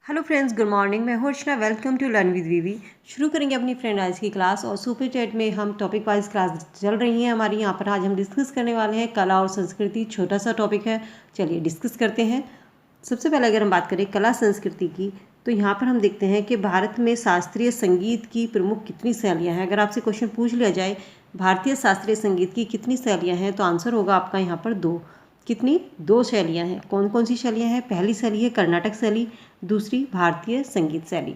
Hello friends, good morning. मैं हूं अर्चना। Welcome to learn with वीवी। शुरू करेंगे अपनी फ्रेंड आज की क्लास। और सुपर चैट में हम टॉपिक वाइज क्लास चल रही है हमारी। यहाँ पर आज हम डिस्कस करने वाले हैं कला और संस्कृति। छोटा सा टॉपिक है, चलिए डिस्कस करते हैं। सबसे पहले अगर हम बात करें कला संस्कृति की, तो यहाँ पर हम देखते हैं कि भारत में शास्त्रीय संगीत की प्रमुख कितनी शैलियाँ हैं। अगर आपसे क्वेश्चन पूछ लिया जाए भारतीय शास्त्रीय संगीत की कितनी शैलियाँ हैं, तो आंसर होगा आपका यहाँ पर दो। कितनी? दो शैलियाँ हैं। कौन कौन सी शैलियाँ हैं? पहली शैली है कर्नाटक शैली, दूसरी भारतीय संगीत शैली।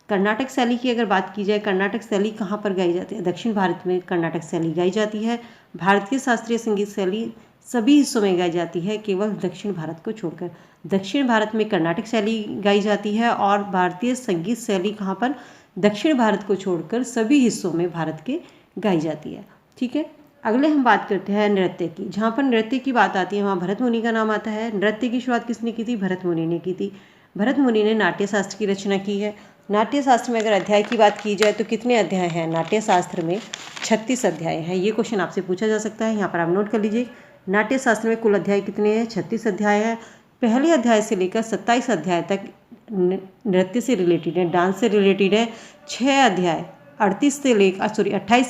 कर्नाटक शैली की अगर बात की जाए, कर्नाटक शैली कहाँ पर गाई जाती है? दक्षिण भारत में कर्नाटक शैली गाई जाती है। भारतीय शास्त्रीय संगीत शैली सभी हिस्सों में गाई जाती है, केवल दक्षिण भारत को छोड़कर। दक्षिण भारत में कर्नाटक शैली गाई जाती है और भारतीय संगीत शैली कहाँ पर? दक्षिण भारत को छोड़कर सभी हिस्सों में भारत के गाई जाती है। ठीक है, अगले हम बात करते हैं नृत्य की। जहाँ पर नृत्य की बात आती है वहाँ भरत मुनि का नाम आता है। नृत्य की शुरुआत किसने की थी? भरत मुनि ने की थी। भरत मुनि ने नाट्य शास्त्र की रचना की है। नाट्य शास्त्र में अगर अध्याय की बात की जाए तो कितने अध्याय हैं? नाट्य शास्त्र में 36 अध्याय हैं। ये क्वेश्चन आपसे पूछा जा सकता है, यहाँ पर आप नोट कर लीजिए। नाट्य शास्त्र में कुल अध्याय कितने हैं? 36 अध्याय हैं। पहले अध्याय से लेकर 27 अध्याय तक नृत्य से रिलेटेड है, डांस से रिलेटेड है। 6 अध्याय 28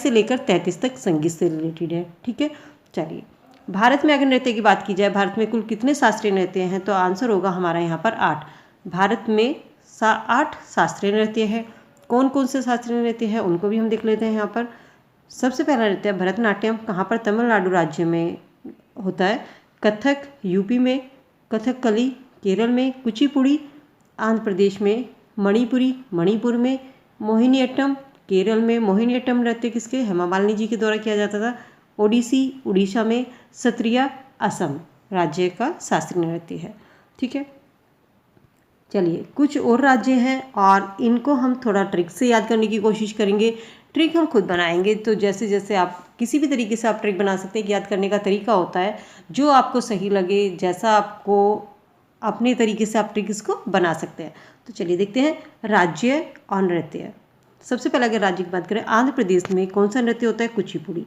से लेकर 33 तक संगीत से रिलेटेड है। ठीक है, चलिए भारत में अगर नृत्य की बात की जाए, भारत में कुल कितने शास्त्रीय नृत्य हैं? तो आंसर होगा हमारा यहाँ पर 8। भारत में 8 शास्त्रीय नृत्य है। कौन कौन से शास्त्रीय नृत्य हैं उनको भी हम देख लेते हैं यहाँ पर। सबसे पहला नृत्य है भरतनाट्यम। कहाँ पर? तमिलनाडु राज्य में होता है। कथक यूपी में, कथकली केरल में, कुचिपुड़ी आंध्र प्रदेश में, मणिपुरी मणिपुर में, मोहिनीअट्टम केरल में। मोहिनीअट्टम नृत्य किसके? हेमा मालिनी जी के द्वारा किया जाता था। ओडिसी उड़ीसा में, सत्रिया असम राज्य का शास्त्रीय नृत्य है। ठीक है, चलिए कुछ और राज्य हैं और इनको हम थोड़ा ट्रिक से याद करने की कोशिश करेंगे। ट्रिक हम खुद बनाएंगे, तो जैसे जैसे आप किसी भी तरीके से आप ट्रिक बना सकते हैं। याद करने का तरीका होता है जो आपको सही लगे, जैसा आपको अपने तरीके से आप ट्रिक इसको बना सकते हैं। तो चलिए देखते हैं राज्य और नृत्य। सबसे पहले अगर राज्य की बात करें, आंध्र प्रदेश में कौन सा नृत्य होता है? कुचिपुड़ी।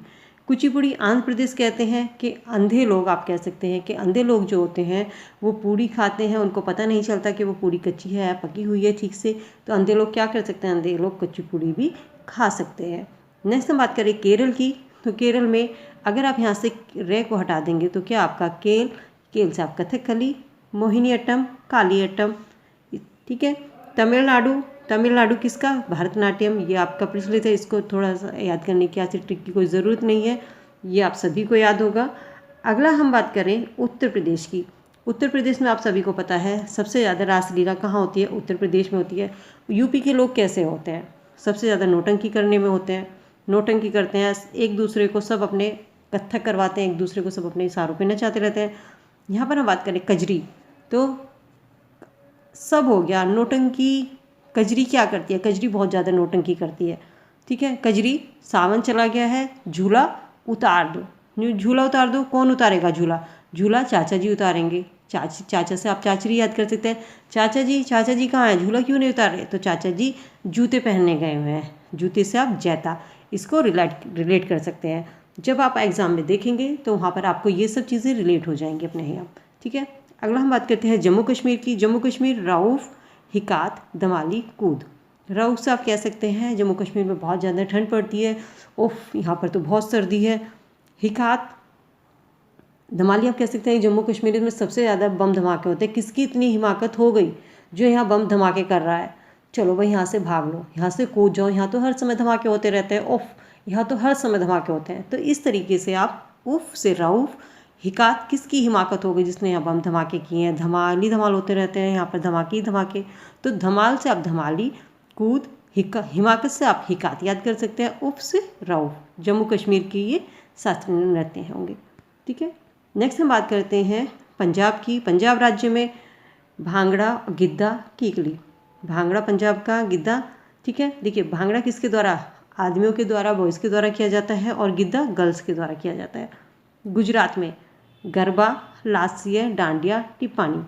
कुचिपुड़ी आंध्र प्रदेश कहते हैं कि अंधे लोग, आप कह सकते हैं कि अंधे लोग जो होते हैं वो पूड़ी खाते हैं, उनको पता नहीं चलता कि वो पूड़ी कच्ची है या पकी हुई है ठीक से। तो अंधे लोग क्या कर सकते हैं? अंधे लोग कुचिपुड़ी भी खा सकते हैं। नेक्स्ट हम बात करें केरल की, तो केरल में अगर आप यहाँ से रे को हटा देंगे तो क्या आपका केल से आप कथकली, मोहिनीअट्टम, कालियट्टम। ठीक है, तमिलनाडु किसका? भरतनाट्यम। ये आपका प्रचलित है, इसको थोड़ा सा याद करने की ऐसी ट्रिक की कोई ज़रूरत नहीं है, ये आप सभी को याद होगा। अगला हम बात करें उत्तर प्रदेश की। उत्तर प्रदेश में आप सभी को पता है सबसे ज़्यादा रासलीला कहाँ होती है? उत्तर प्रदेश में होती है। यूपी के लोग कैसे होते हैं? सबसे ज़्यादा नौटंकी करने में होते हैं। नौटंकी करते हैं, एक दूसरे को सब अपने कत्थक करवाते हैं, एक दूसरे को सब अपने इशारों पे नचाते रहते हैं। यहाँ पर हम बात करें कजरी, तो सब हो गया नौटंकी। कजरी क्या करती है? कजरी बहुत ज़्यादा नौटंकी करती है। ठीक है, कजरी सावन चला गया है, झूला उतार दो। झूला उतार दो, कौन उतारेगा झूला? झूला चाचा जी उतारेंगे। चाचा से आप चाचरी याद कर सकते हैं। चाचा जी कहाँ हैं? झूला क्यों नहीं उतार रहे? तो चाचा जी जूते पहनने गए हुए हैं। जूते से आप जैता, इसको रिलेट कर सकते हैं। जब आप एग्ज़ाम में देखेंगे तो वहाँ पर आपको ये सब चीज़ें रिलेट हो जाएंगी अपने ही आप। ठीक है, अगला हम बात करते हैं जम्मू कश्मीर की। जम्मू कश्मीर राउफ, हिकात, दमाली, कूद। राउफ से आप कह सकते हैं जम्मू कश्मीर में बहुत ज़्यादा ठंड पड़ती है, उफ यहाँ पर तो बहुत सर्दी है। हिकात दमाली आप कह सकते हैं जम्मू कश्मीर में सबसे ज़्यादा बम धमाके होते हैं। किसकी इतनी हिमाकत हो गई जो यहाँ बम धमाके कर रहा है? चलो भाई यहाँ से भाग लो, यहाँ से कूद जाओ, यहाँ तो हर समय धमाके होते रहते हैं। उफ, यहाँ तो हर समय धमाके होते हैं। तो इस तरीके से आप उफ से राउफ, हिकात किसकी हिमाकत हो गई? जिसने यहाँ बम धमाके किए हैं। धमाल होते रहते हैं यहाँ पर, धमाके ही धमाके। तो धमाल से आप धमाली, कूद, हिमाकत से आप हिकात याद कर सकते हैं। उफ से राउफ जम्मू कश्मीर की ये शास्त्रीय नृत्य होंगे। ठीक है, नेक्स्ट हम बात करते हैं पंजाब की। पंजाब राज्य में भांगड़ा, गिद्दा, कीकली। भांगड़ा पंजाब का, गिद्दा। ठीक है, देखिए भांगड़ा किसके द्वारा? आदमियों के द्वारा, बॉयज़ के द्वारा किया जाता है, और गिद्दा गर्ल्स के द्वारा किया जाता है। गुजरात में गरबा, लास्य, डांडिया, टिप्पानी।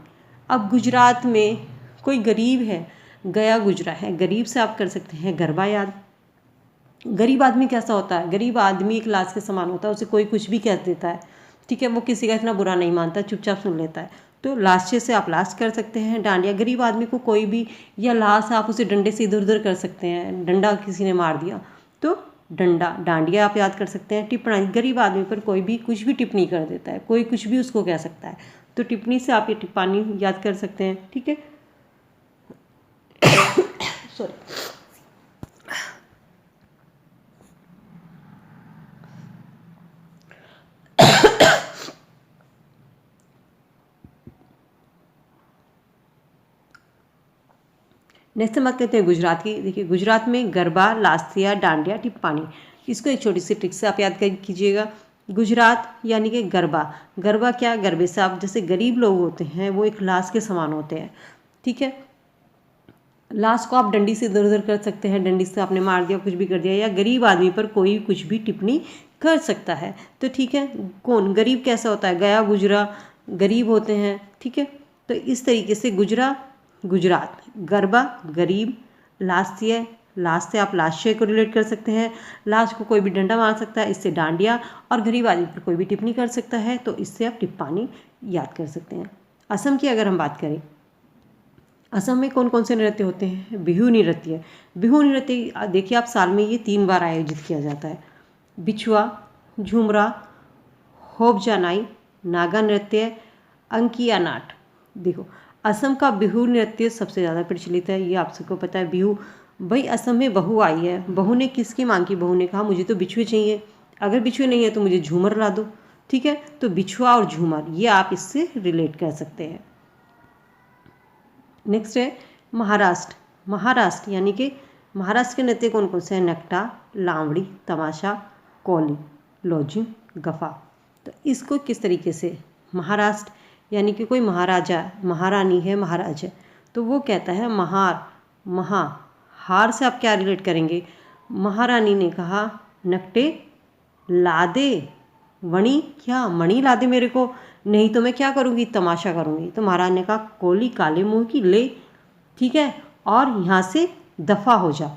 अब गुजरात में कोई गरीब है, गया गुजरा है, गरीब से आप कर सकते हैं गरबा याद। गरीब आदमी कैसा होता है? गरीब आदमी क्लास के समान होता है, उसे कोई कुछ भी कह देता है। ठीक है, वो किसी का इतना बुरा नहीं मानता, चुपचाप सुन लेता है। तो लास्य से आप लास्ट कर सकते हैं। डांडिया, गरीब आदमी को कोई भी, या लाश आप उसे डंडे से इधर उधर कर सकते हैं, डंडा किसी ने मार दिया तो डंडा। डांडिया आप याद कर सकते हैं। टिप्पणी, गरीब आदमी पर कोई भी कुछ भी टिप्पणी कर देता है, कोई कुछ भी उसको कह सकता है, तो टिप्पणी से आप ये टिप्पणी याद कर सकते हैं। ठीक है, सॉरी। नेक्स्ट हम बात करते हैं गुजरात की। देखिए, गुजरात में गरबा, लास्तिया, डांडिया, टिप्पाणी, इसको एक छोटी सी ट्रिक से आप याद कीजिएगा। गुजरात यानी कि गरबा। गरबा क्या, गरबे से आप, जैसे गरीब लोग होते हैं वो एक लाश के समान होते हैं। ठीक है, लाश को आप डंडी से इधर उधर कर सकते हैं, डंडी से आपने मार दिया, कुछ भी कर दिया, या गरीब आदमी पर कोई कुछ भी टिप्पणी कर सकता है। तो ठीक है, कौन गरीब कैसा होता है, गया गुजरा, गरीब होते हैं। ठीक है, तो इस तरीके से गुजरात, गरबा गरीब, लास्य, लाश से आप लाश्य को रिलेट कर सकते हैं, लाश को कोई भी डंडा मार सकता है, इससे डांडिया, और गरीब आदमी पर कोई भी टिप्पणी कर सकता है, तो इससे आप टिप्पाणी याद कर सकते हैं। असम की अगर हम बात करें, असम में कौन कौन से नृत्य होते हैं, बिहू नृत्य। बिहू नृत्य देखिए आप, साल में ये 3 बार आयोजित किया जाता है। बिछुआ, झुमरा, होबजानाई, नागा नृत्य, अंकिया नाट। देखो, असम का बिहू नृत्य सबसे ज़्यादा प्रचलित है, ये आप सबको पता है। बिहू, भाई असम में बहू आई है, बहू ने किसकी मांग की, बहू ने कहा मुझे तो बिछुए चाहिए, अगर बिछुए नहीं है तो मुझे झूमर ला दो। ठीक है, तो बिछुआ और झूमर ये आप इससे रिलेट कर सकते हैं। नेक्स्ट है महाराष्ट्र। महाराष्ट्र यानी कि महाराष्ट्र के नृत्य कौन कौन से हैं, नकटा, लावड़ी, तमाशा, कोली, लोजिंग, गफा। तो इसको किस तरीके से, महाराष्ट्र यानी कि कोई महाराजा, महारानी है, महाराज है, तो वो कहता है हार से आप क्या रिलेट करेंगे, महारानी ने कहा नकटे लादे वणी, क्या मणि लादे मेरे को, नहीं तो मैं क्या करूँगी, तमाशा करूँगी। तो महाराज ने कहा कोली काले मुंह की ले। ठीक है, और यहाँ से दफ़ा हो जा,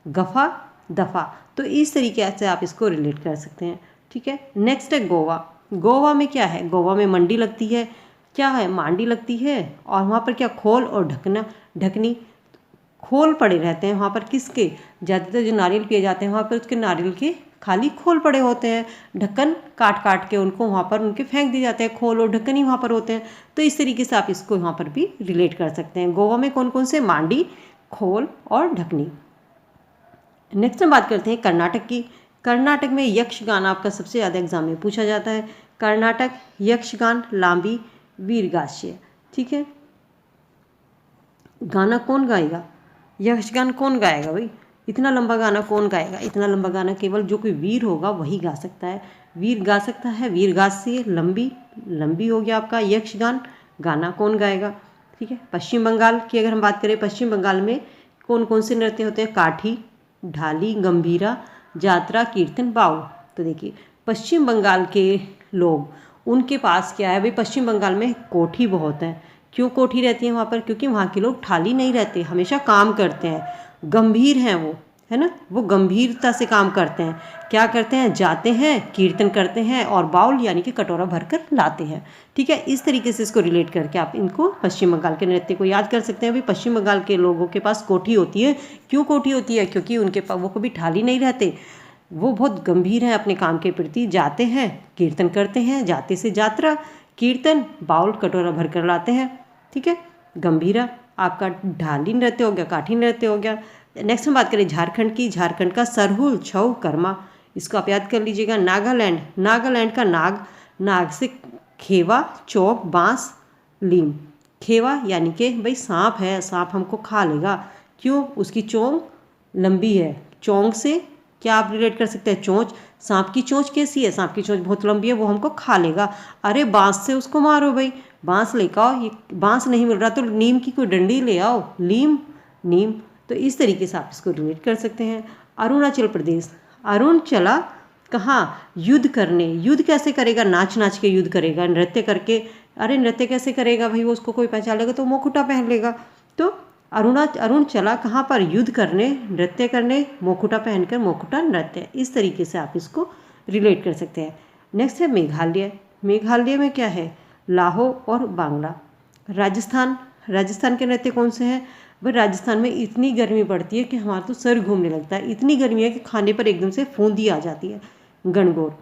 गफ़ा दफ़ा। तो इस तरीके से आप इसको रिलेट कर सकते हैं। ठीक है, नेक्स्ट है गोवा। गोवा में क्या है, गोवा में मंडी लगती है, क्या है, मांडी लगती है, और वहाँ पर क्या, खोल और ढकनी, खोल पड़े रहते हैं वहाँ पर, किसके, ज़्यादातर जो नारियल पिए जाते हैं वहाँ पर उसके नारियल के खाली खोल पड़े होते हैं, ढक्कन काट काट के उनको वहाँ पर उनके फेंक दिए जाते हैं, खोल और ढक्कन ही वहाँ पर होते हैं। तो इस तरीके से आप इसको यहाँ पर भी रिलेट कर सकते हैं। गोवा में कौन कौन से, मांडी, खोल और ढकनी। नेक्स्ट हम बात करते हैं कर्नाटक की। कर्नाटक में यक्षगान आपका सबसे ज़्यादा एग्जाम में पूछा जाता है। कर्नाटक यक्षगान, लांबी, वीरगास्य। ठीक है, गाना कौन गाएगा, यक्षगान कौन गाएगा भाई, इतना लंबा गाना कौन गाएगा, इतना लंबा गाना केवल जो कोई वीर होगा वही गा सकता है, वीर गा सकता है। वीरगास्य लंबी हो गया आपका यक्षगान, गाना कौन गाएगा। ठीक है, पश्चिम बंगाल की अगर हम बात करें, पश्चिम बंगाल में कौन कौन से नृत्य होते हैं, काठी, ढाली, गंभीरा, जात्रा, कीर्तन, बाउल। तो देखिए, पश्चिम बंगाल के लोग, उनके पास क्या है भाई, पश्चिम बंगाल में कोठी बहुत है। क्यों कोठी रहती है वहाँ पर, क्योंकि वहाँ के लोग ठाली नहीं रहते, हमेशा काम करते हैं, गंभीर हैं वो, है ना, वो गंभीरता से काम करते हैं। क्या करते हैं, जाते हैं, कीर्तन करते हैं, और बाउल यानी कि कटोरा भरकर लाते हैं। ठीक है, इस तरीके से इसको रिलेट करके आप इनको पश्चिम बंगाल के नृत्य को याद कर सकते हैं। भाई पश्चिम बंगाल के लोगों के पास कोठी होती है। क्यों कोठी होती है, क्योंकि उनके पास वो कभी ठाली नहीं रहते, वो बहुत गंभीर हैं अपने काम के प्रति, जाते हैं, कीर्तन करते हैं, जाते से जात्रा, कीर्तन, बाउल कटोरा भर कर लाते हैं। ठीक है, गंभीरा आपका ढाली नृत्य हो गया, काठी नृत्य हो गया। नेक्स्ट हम बात करें झारखंड की। झारखंड का सरहुल, छऊ, कर्मा, इसको आप याद कर लीजिएगा। नागालैंड का नाग से खेवा, चौक, बांस, लीम। खेवा यानी कि भाई सांप है, सांप हमको खा लेगा, क्यों, उसकी चोंच लंबी है, चोंच से क्या आप रिलेट कर सकते हैं, चोंच, सांप की चोंच कैसी है, सांप की चोंच बहुत लंबी है, वो हमको खा लेगा। अरे बांस से उसको मारो भाई, बांस लेकर आओ, ये बांस नहीं मिल रहा तो नीम की कोई डंडी ले आओ, नीम। तो इस तरीके से आप इसको रिलेट कर सकते हैं। अरुणाचल प्रदेश, अरुण चला कहाँ, युद्ध करने। युद्ध कैसे करेगा, नाच नाच के युद्ध करेगा, नृत्य करके। अरे नृत्य कैसे करेगा भाई, वो उसको कोई पहचान लेगा तो मुखुटा पहन लेगा। तो अरुण चला कहाँ पर, युद्ध करने, नृत्य करने, मुखुटा पहनकर, मुखुटा नृत्य। इस तरीके से आप इसको रिलेट कर सकते हैं। नेक्स्ट है मेघालय। मेघालय में क्या है, लाहो और बांग्ला। राजस्थान, राजस्थान के नृत्य कौन से हैं? भाई राजस्थान में इतनी गर्मी पड़ती है कि हमारा तो सर घूमने लगता है, इतनी गर्मी है कि खाने पर एकदम से फूंदी आ जाती है। गणगौर,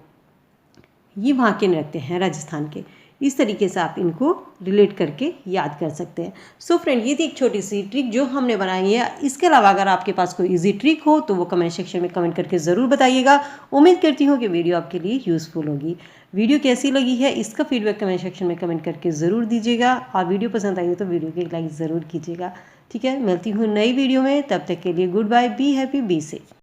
ये वहाँ के नृत्य हैं राजस्थान के। इस तरीके से आप इनको रिलेट करके याद कर सकते हैं। सो फ्रेंड, ये थी एक छोटी सी ट्रिक जो हमने बनाई है। इसके अलावा अगर आपके पास कोई इजी ट्रिक हो तो वो कमेंट सेक्शन में कमेंट करके ज़रूर बताइएगा। उम्मीद करती हूँ कि वीडियो आपके लिए यूज़फुल होगी। वीडियो कैसी लगी है इसका फीडबैक कमेंट सेक्शन में कमेंट करके ज़रूर दीजिएगा, और वीडियो पसंद आई हो तो वीडियो को एक लाइक ज़रूर कीजिएगा। ठीक है, मिलती हूँ नई वीडियो में, तब तक के लिए good bye, be happy, be safe.